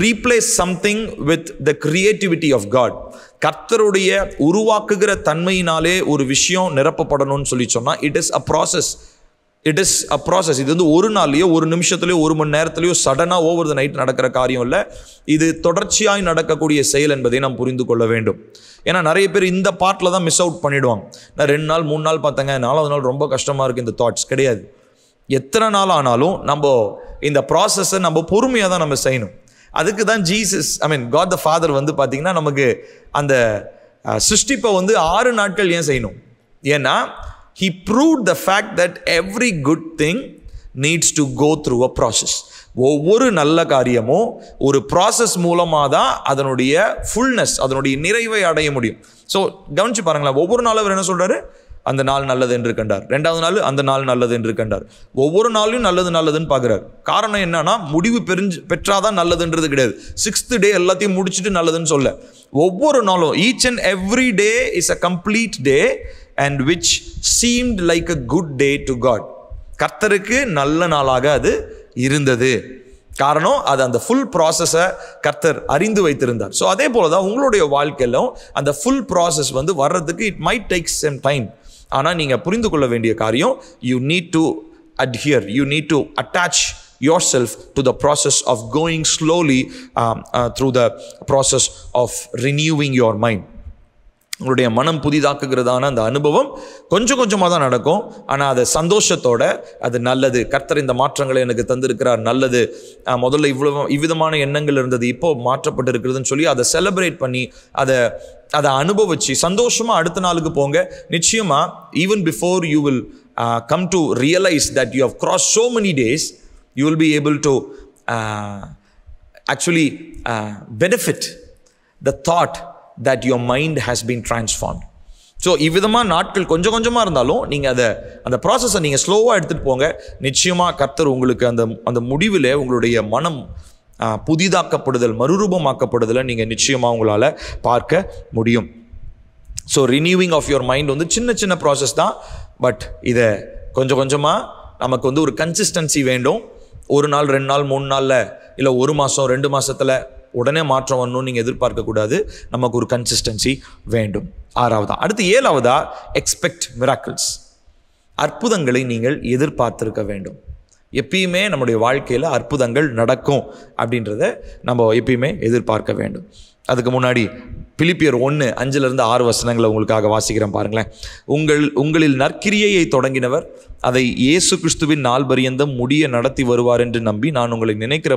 replace something with the creativity of God. கர்த்தருடைய உருவாக்குகிற தன்மையினாலே ஒரு விஷயம் நிரப்பப்படணும்னு சொல்லி சொன்னால் இட் இஸ் அ ப்ராசஸ். இது வந்து ஒரு நாள்லையோ ஒரு நிமிஷத்துலையோ ஒரு மணி நேரத்துலையோ சடனாக ஓவர் த நைட் நடக்கிற காரியம் இல்லை. இது தொடர்ச்சியாய் நடக்கக்கூடிய செயல் என்பதை நாம் புரிந்து கொள்ள வேண்டும். ஏன்னா நிறைய பேர் இந்த பார்ட்டில் தான் மிஸ் அவுட் பண்ணிவிடுவாங்க. நான் 2 நாள் 3 நாள் பார்த்தேங்க, 4வது நாள் ரொம்ப கஷ்டமாக இருக்குது, இந்த தாட்ஸ் கிடையாது. எத்தனை நாள் ஆனாலும் நம்ம இந்த ப்ராசஸை நம்ம பொறுமையாக தான் நம்ம செய்யணும். அதுக்கு தான் ஜீசஸ் காட் த ஃபாதர் வந்து பார்த்திங்கன்னா நமக்கு அந்த சிருஷ்டிப்பை வந்து 6 நாட்கள் ஏன் செய்யணும்? ஏன்னா he proved the fact that every good thing needs to go through a process. ஒவ்வொரு நல்ல காரியமும் ஒரு ப்ராசஸ் மூலமாக தான் அதனுடைய ஃபுல்னஸ், அதனுடைய நிறைவை அடைய முடியும். ஸோ கவனிச்சு பாருங்களேன், ஒவ்வொரு நாளும் அவர் என்ன சொல்கிறாரு? அந்த நாள் நல்லது என்று கண்டார். 2வது நாள் அந்த நாள் நல்லது என்று கண்டார். ஒவ்வொரு நாளையும் நல்லதுன்னு பார்க்குறாரு. காரணம் என்னன்னா, முடிவு பெற்றாதான் நல்லதுன்றது கிடையாது. 6th டே எல்லாத்தையும் முடிச்சுட்டு நல்லதுன்னு சொல்ல, ஒவ்வொரு நாளும் each and every day is a complete day and which seemed like a good day to God. கர்த்தருக்கு நல்ல நாளாக அது இருந்தது. காரணம் அது அந்த ஃபுல் ப்ராசஸை கர்த்தர் அறிந்து வைத்திருந்தார். ஸோ அதே போல தான் உங்களுடைய வாழ்க்கையிலும் அந்த ஃபுல் ப்ராசஸ் வந்து வர்றதுக்கு it might take some time. ஆனால் நீங்கள் புரிந்து கொள்ள வேண்டிய காரியம், you need to adhere, you need to attach yourself to the process of going slowly through the process of renewing your mind. உங்களுடைய மனம் புதிதாக்குகிறதான அந்த அனுபவம் கொஞ்சம் கொஞ்சமாக தான் நடக்கும். ஆனால் அது சந்தோஷத்தோட, அது நல்லது, கர்த்தர் இந்த மாற்றங்களை எனக்கு தந்திருக்கிறார், நல்லது, முதல்ல இவ்விதமான எண்ணங்கள் இருந்தது, இப்போ மாற்றப்பட்டு இருக்கிறதுன்னு சொல்லி அதை செலிப்ரேட் பண்ணி அதை அனுபவிச்சு சந்தோஷமாக அடுத்த நாளுக்கு போங்க. நிச்சயமாக even before you will come to realize that you have crossed so many days, you will be able to actually benefit the thought that your mind has been transformed. So இவ்விதமாக நாட்கள் கொஞ்சம் கொஞ்சமாக இருந்தாலும் நீங்கள் அந்த ப்ராசஸை நீங்கள் ஸ்லோவாக எடுத்துகிட்டு போங்க. நிச்சயமாக கர்த்தர் உங்களுக்கு அந்த முடிவில் உங்களுடைய மனம் புதிதாக்கப்படுதல், மறுரூபமாக்கப்படுதலை நீங்கள் நிச்சயமாக உங்களால் பார்க்க முடியும். So renewing of your mind வந்து சின்ன சின்ன ப்ராசஸ் தான். பட் இதை கொஞ்சம் கொஞ்சமாக நமக்கு வந்து ஒரு கன்சிஸ்டன்சி வேண்டும். 1 நாள் 2 நாள் 3 நாளில் இல்லை 1 மாதம் 2 மாதத்தில் உடனே மாற்றம் வரணும்னு நீங்கள் எதிர்பார்க்கக்கூடாது. நமக்கு ஒரு கன்சிஸ்டன்சி வேண்டும். 6வதா, அடுத்து 7வதா, எக்ஸ்பெக்ட் மிராக்கிள்ஸ். அற்புதங்களை நீங்கள் எதிர்பார்த்திருக்க வேண்டும். எப்பயுமே நம்முடைய வாழ்க்கையில் அற்புதங்கள் நடக்கும் அப்படின்றத நம்ம எப்பயுமே எதிர்பார்க்க வேண்டும். அதுக்கு முன்னாடி பிலிப்பியர் 1:5-6 உங்களுக்காக வாசிக்கிறேன் பாருங்களேன். உங்களில் நற்கிரியையை தொடங்கினவர் அதை இயேசு கிறிஸ்துவின் நாள் பரியந்தம் முடிய நடத்தி வருவார் என்று நம்பி நான் உங்களை நினைக்கிற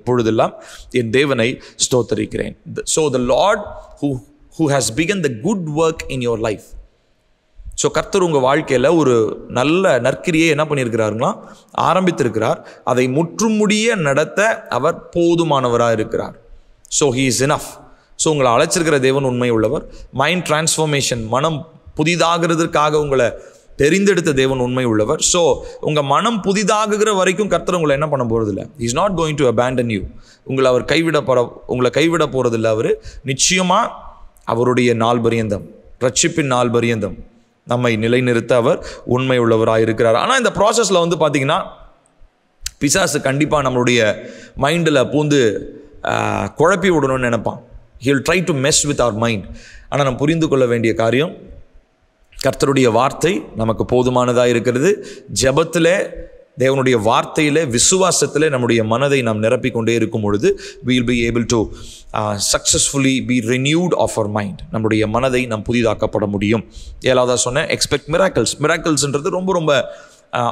பொழுதெல்லாம் என் தேவனை ஸ்தோத்தரிக்கிறேன். So the Lord who has begun the good work in your life. So கர்த்தர் உங்கள் வாழ்க்கையில் ஒரு நல்ல நற்கிரியை என்ன பண்ணியிருக்கிறாருங்களா? ஆரம்பித்திருக்கிறார். அதை முற்றுமுடிய நடத்த அவர் போதுமானவராக இருக்கிறார். So he is enough. So உங்களை அழைச்சிருக்கிற தேவன் உண்மை உள்ளவர். மைண்ட் டிரான்ஸ்ஃபார்மேஷன், மனம் புதிதாகிறதுக்காக உங்களை தெரிந்தெடுத்த தேவன் உண்மை உள்ளவர். ஸோ உங்கள் மனம் புதிதாகுகிற வரைக்கும் கர்த்தர் உங்களை என்ன பண்ண போகிறதில்ல. Is not going to abandon you. உங்களை கைவிட போகிறதில்ல. அவர் நிச்சயமாக அவருடைய நாள் பரியந்தம், ரட்சிப்பின் நாள் பரியந்தம் நம்மை நிலைநிறுத்த அவர் உண்மை உள்ளவராக இருக்கிறார். ஆனால் இந்த ப்ராசஸில் வந்து பார்த்திங்கன்னா பிசாசு கண்டிப்பாக நம்மளுடைய மைண்டில் பூந்து குழப்பி விடணும்னு நினைப்பான். he will try to mess with our mind. ஆனால் நம்ம புரிந்து கொள்ள வேண்டிய காரியம், கர்த்தருடைய வார்த்தை நமக்கு போதுமானதாக இருக்கிறது. ஜெபத்தில், தேவனுடைய வார்த்தையில், விசுவாசத்தில் நம்முடைய மனதை நாம் நிரப்பிக்கொண்டே இருக்கும் பொழுது we will be able to successfully be renewed of our mind. நம்முடைய மனதை நாம் புதிதாக்கப்பட முடியும். 7வதா சொன்னேன், எக்ஸ்பெக்ட் மிராக்கிள்ஸ். மிராக்கிள்ஸ்ன்றது ரொம்ப ரொம்ப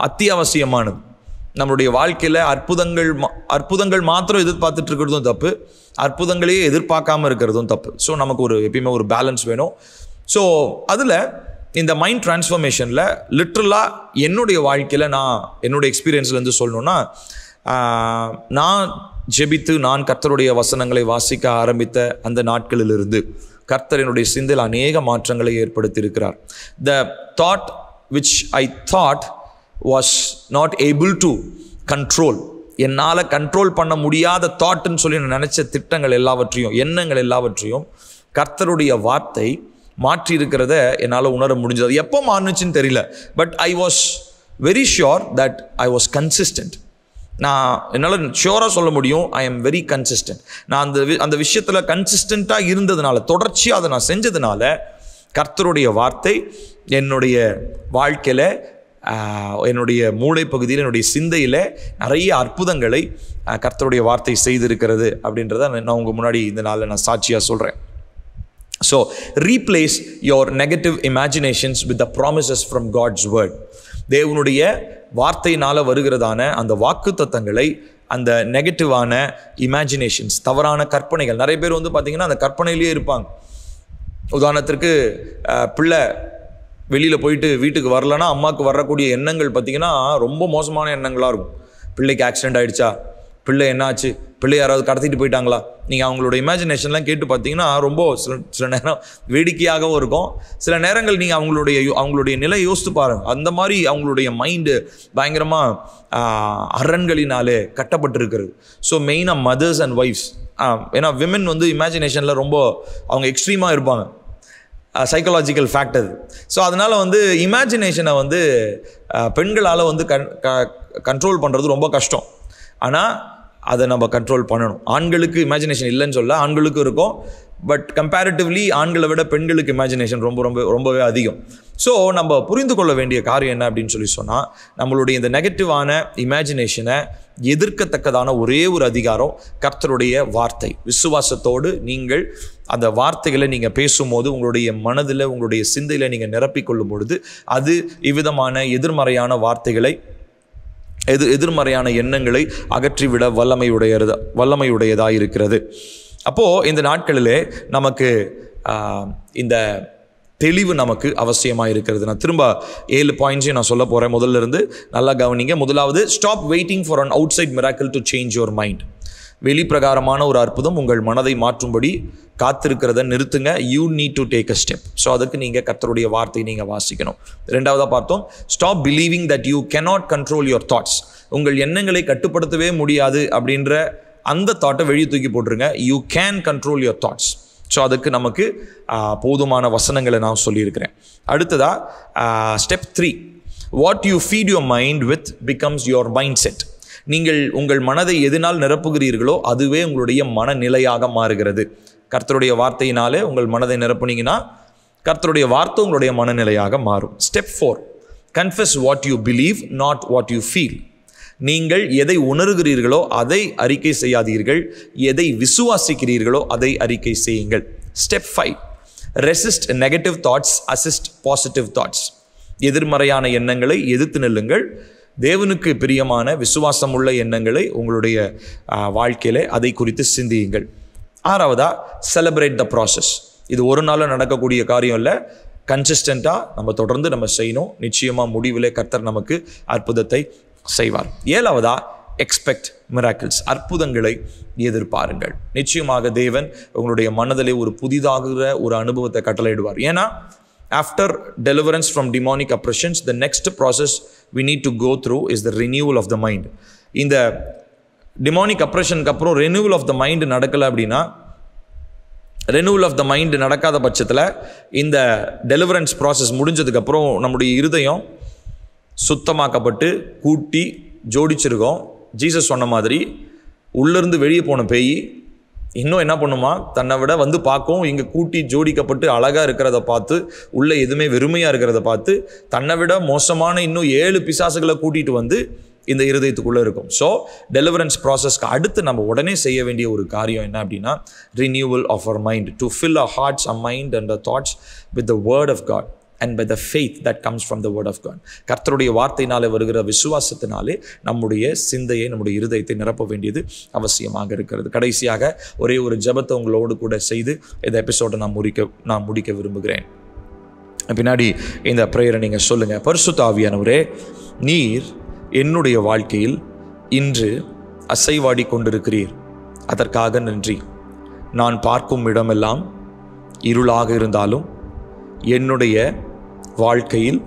அத்தியாவசியமானது. நம்மளுடைய வாழ்க்கையில் அற்புதங்கள் மாத்திரம் எதிர்பார்த்துட்டு இருக்கிறதும் தப்பு, அற்புதங்களையே எதிர்பார்க்காமல் இருக்கிறதும் தப்பு. ஸோ நமக்கு எப்பயுமே ஒரு பேலன்ஸ் வேணும். ஸோ அதில் இந்த மைண்ட் டிரான்ஸ்ஃபர்மேஷனில் லிட்ரலாக என்னுடைய வாழ்க்கையில் என்னுடைய எக்ஸ்பீரியன்ஸ்லேருந்து சொல்லணுன்னா, நான் ஜெபித்து நான் கர்த்தருடைய வசனங்களை வாசிக்க ஆரம்பித்த அந்த நாட்களிலிருந்து கர்த்தர் என்னுடைய சிந்தையில் அநேக மாற்றங்களை ஏற்படுத்தி இருக்கிறார். The thought which I thought was not able to control, என்னால் கண்ட்ரோல் பண்ண முடியாத தாட்டுன்னு சொல்லி நான் நினச்ச திட்டங்கள் எல்லாவற்றையும், எண்ணங்கள் எல்லாவற்றையும் கர்த்தருடைய வார்த்தை மாற்றி இருக்கிறத என்னால் உணர முடிஞ்சது. எப்போ மாறுச்சுன்னு தெரியல, but I was very sure that I was consistent. நான் என்னால் ஷியோராக சொல்ல முடியும், ஐ எம் வெரி கன்சிஸ்டன்ட். நான் அந்த விஷயத்தில் கன்சிஸ்டண்ட்டாக இருந்ததுனால, தொடர்ச்சியாக அதை நான் செஞ்சதுனால கர்த்தருடைய வார்த்தை என்னுடைய வாழ்க்கையில், என்னுடைய மூளை பகுதியில், என்னுடைய சிந்தையில் நிறைய அற்புதங்களை கர்த்தருடைய வார்த்தை செய்திருக்கிறது அப்படின்றத நான் உங்கள் முன்னாடி இந்த நாளில் நான் சாட்சியாக சொல்கிறேன். So replace your negative imaginations with the promises from God's word. தேவனுடைய வார்த்தையினால் வருகிறதான அந்த வாக்கு தத்தங்களை, அந்த நெகட்டிவான இமேஜினேஷன்ஸ், தவறான கற்பனைகள், நிறைய பேர் வந்து பார்த்திங்கன்னா அந்த கற்பனையிலேயே இருப்பாங்க. உதாரணத்திற்கு பிள்ளை வெளியில் போயிட்டு வீட்டுக்கு வரலன்னா அம்மாவுக்கு வரக்கூடிய எண்ணங்கள் பார்த்திங்கன்னா ரொம்ப மோசமான எண்ணங்களாக இருக்கும். பிள்ளைக்கு ஆக்சிடெண்ட் ஆகிடுச்சா, பிள்ளை என்னாச்சு, பிள்ளை யாராவது கடத்திட்டு போயிட்டாங்களா. நீங்கள் அவங்களோட இமேஜினேஷன்லாம் கேட்டு பார்த்தீங்கன்னா ரொம்ப சில நேரம் வேடிக்கையாகவும் இருக்கும். சில நேரங்கள் நீங்கள் அவங்களுடைய நிலை யோசித்து பாருங்கள். அந்த மாதிரி அவங்களுடைய மைண்டு பயங்கரமாக அரண்களினாலே கட்டப்பட்டிருக்கிறது. ஸோ மெயினாக மதர்ஸ் அண்ட் ஒய்ஃப்ஸ், ஏன்னா விமன் வந்து இமேஜினேஷனில் ரொம்ப அவங்க எக்ஸ்ட்ரீமாக இருப்பாங்க. Psychological factor. ஸோ அதனால் வந்து இமேஜினேஷனை வந்து பெண்களால் வந்து கண்ட்ரோல் பண்ணுறது ரொம்ப கஷ்டம். ஆனால் அதை நம்ம கண்ட்ரோல் பண்ணணும். ஆண்களுக்கு இமேஜினேஷன் இல்லைன்னு சொல்ல, ஆண்களுக்கும் இருக்கும். பட் கம்பேரிட்டிவ்லி ஆண்களை விட பெண்களுக்கு இமேஜினேஷன் ரொம்பவே அதிகம். ஸோ நம்ம புரிந்து கொள்ள வேண்டிய காரியம் என்ன அப்படின்னு சொன்னால், நம்மளுடைய இந்த நெகட்டிவான இமேஜினேஷனை எதிர்க்கத்தக்கதான ஒரே ஒரு அதிகாரம் கர்த்தருடைய வார்த்தை. விசுவாசத்தோடு நீங்கள் அந்த வார்த்தைகளை நீங்கள் பேசும்போது, உங்களுடைய மனதில், உங்களுடைய சிந்தையில் நீங்கள் நிரப்பிக்கொள்ளும் பொழுது, அது இவ்விதமான எதிர்மறையான வார்த்தைகளை, எதிர்மறையான எண்ணங்களை அகற்றிவிட வல்லமையுடையதாக இருக்கிறது. அப்போது இந்த நாட்களிலே நமக்கு இந்த தெளிவு நமக்கு அவசியமாக இருக்கிறது. நான் திரும்ப 7 பாயிண்ட்ஸையும் நான் சொல்ல போகிறேன். முதல்ல இருந்து நல்லா கவனிங்க. முதலாவது, stop waiting for an outside miracle to change your mind. வெளிப்பிரகாரமான ஒரு அற்புதம் உங்கள் மனதை மாற்றும்படி காத்திருக்கிறத நிறுத்துங்க. You need to take a step. So அதுக்கு நீங்கள் கர்த்தருடைய வார்த்தையை நீங்கள் வாசிக்கணும். ரெண்டாவதாக பார்த்தோம், stop believing that you cannot control your thoughts. உங்கள் எண்ணங்களை கட்டுப்படுத்தவே முடியாது அப்படின்ற அந்த தாட்டை வெளியே தூக்கி போட்டுருங்க. You can control your thoughts. So அதுக்கு நமக்கு போதுமான வசனங்களை நான் சொல்லியிருக்கிறேன். அடுத்ததாக step 3, what you feet your mind with becomes your mind set. நீங்கள் உங்கள் மனதை எதனால் நிரப்புகிறீர்களோ அதுவே உங்களுடைய மனநிலையாக மாறுகிறது. கர்த்தருடைய வார்த்தையினாலே உங்கள் மனதை நிரப்புனீங்கன்னா கர்த்தருடைய வார்த்தை உங்களுடைய மனநிலையாக மாறும். Step 4, confess what you believe, not what you feel. நீங்கள் எதை உணர்கிறீர்களோ அதை அறிக்கை செய்யாதீர்கள், எதை விசுவாசிக்கிறீர்களோ அதை அறிக்கை செய்யுங்கள். Step 5, resist negative thoughts, assist positive thoughts. எதிர்மறையான எண்ணங்களை எதிர்த்து நில்லுங்கள். தேவனுக்கு பிரியமான விசுவாசமுள்ள எண்ணங்களை உங்களுடைய வாழ்க்கையில் அதை குறித்து சிந்தியுங்கள். ஆறாவதா, செலிப்ரேட் த ப்ராசஸ். இது ஒரு நாளில் நடக்கக்கூடிய காரியம் இல்லை. கன்சிஸ்டண்ட்டாக நம்ம தொடர்ந்து நம்ம செய்யணும். நிச்சயமாக முடிவிலே கர்த்தர் நமக்கு அற்புதத்தை செய்வார். ஏழாவதா, எக்ஸ்பெக்ட் மிராக்கிள்ஸ். அற்புதங்களை எதிர்பாருங்கள். நிச்சயமாக தேவன் உங்களுடைய மனதிலே ஒரு புதிதாகிற ஒரு அனுபவத்தை கட்டளையிடுவார். ஏன்னா after deliverance from demonic oppressions, the next process we need to go through is the renewal of the mind. இந்த டிமானிக் அப்ரெஷனுக்கு அப்புறம் ரெனியூவல் ஆஃப் த மைண்ட் நடக்கலை அப்படின்னா, ரெனியூவல் ஆஃப் த மைண்ட் நடக்காத பட்சத்தில் இந்த டெலிவரன்ஸ் ப்ராசஸ் முடிஞ்சதுக்கப்புறம் நம்முடைய இருதயம் சுத்தமாக்கப்பட்டு கூட்டி ஜோடிச்சிருக்கோம். ஜீசஸ் சொன்ன மாதிரி உள்ளிருந்து வெளியே போன பேய் இன்னும் என்ன பண்ணுமா, தன்னை விட வந்து பார்க்கும். இங்கே கூட்டி ஜோடிக்கப்பட்டு அழகாக இருக்கிறத பார்த்து, உள்ளே எதுவுமே வெறுமையாக இருக்கிறத பார்த்து, தன்னை விட மோசமான இன்னும் 7 பிசாசுகளை கூட்டிகிட்டு வந்து இந்த இருதயத்துக்குள்ளே இருக்கும். ஸோ டெலிவரன்ஸ் ப்ராசஸ்க்கு அடுத்து நம்ம உடனே செய்ய வேண்டிய ஒரு காரியம் என்ன அப்படின்னா, renewal of our mind, to fill our hearts, our mind and our thoughts with the word of God and by the faith that comes from the word of God. கர்த்தருடைய வார்த்தையினாலே வருகிற விசுவாசத்தினாலே நம்முடைய சிந்தையை, நம்முடைய இருதயத்தை நிரப்ப வேண்டியது அவசியமாக இருக்கிறது. கடைசியாக ஒரே ஒரு ஜெபத்தை உங்களோடு கூட செய்து இந்த எபிசோடை நான் முடிக்க விரும்புகிறேன். பின்னாடி இந்த ப்ரேயரை நீங்கள் சொல்லுங்கள். பரிசுத்த ஆவியானவரே, நீர் என்னுடைய வாழ்க்கையில் இன்று அசைவாடி கொண்டிருக்கிறீர். அதற்காக நன்றி. நான் பார்க்கும் இடமெல்லாம் இருளாக இருந்தாலும், என்னுடைய வாழ்க்கையில்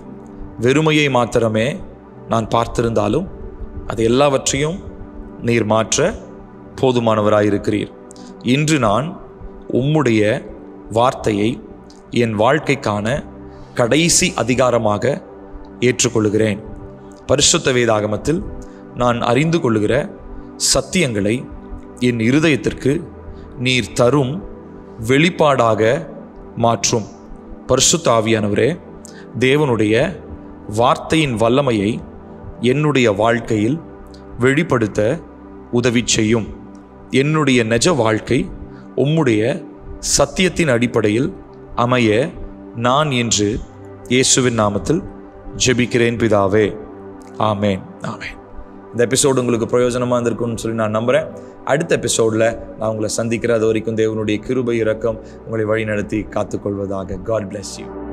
வெறுமையை மாத்திரமே நான் பார்த்திருந்தாலும், அது எல்லாவற்றையும் நீர் மாற்ற போதுமானவராயிருக்கிறீர். இன்று நான் உம்முடைய வார்த்தையை என் வாழ்க்கைக்கான கடைசி அதிகாரமாக ஏற்றுக்கொள்கிறேன். பரிசுத்த வேதாகமத்தில் நான் அறிந்து கொள்ளுகிற சத்தியங்களை என் இருதயத்திற்கு நீர் தரும் வெளிப்பாடாக மாற்றும். பரிசுத்த ஆவியானவரே, தேவனுடைய வார்த்தையின் வல்லமையை என்னுடைய வாழ்க்கையில் வெளிப்படுத்த உதவி செய்யும். என்னுடைய நிஜ வாழ்க்கை உம்முடைய சத்தியத்தின் அடிப்படையில் அமைய நான் இன்று இயேசுவின் நாமத்தில் ஜெபிக்கிறேன் பிதாவே. ஆமேன், ஆமேன். இந்த எபிசோடு உங்களுக்கு பிரயோஜனமாக இருந்திருக்கும்னு சொல்லி நான் நம்புகிறேன். அடுத்த எபிசோடில் நான் உங்களை சந்திக்கிற அது வரைக்கும் தேவனுடைய கிருபை இரக்கம் உங்களை வழி நடத்தி காத்துக்கொள்வதாக. God bless you.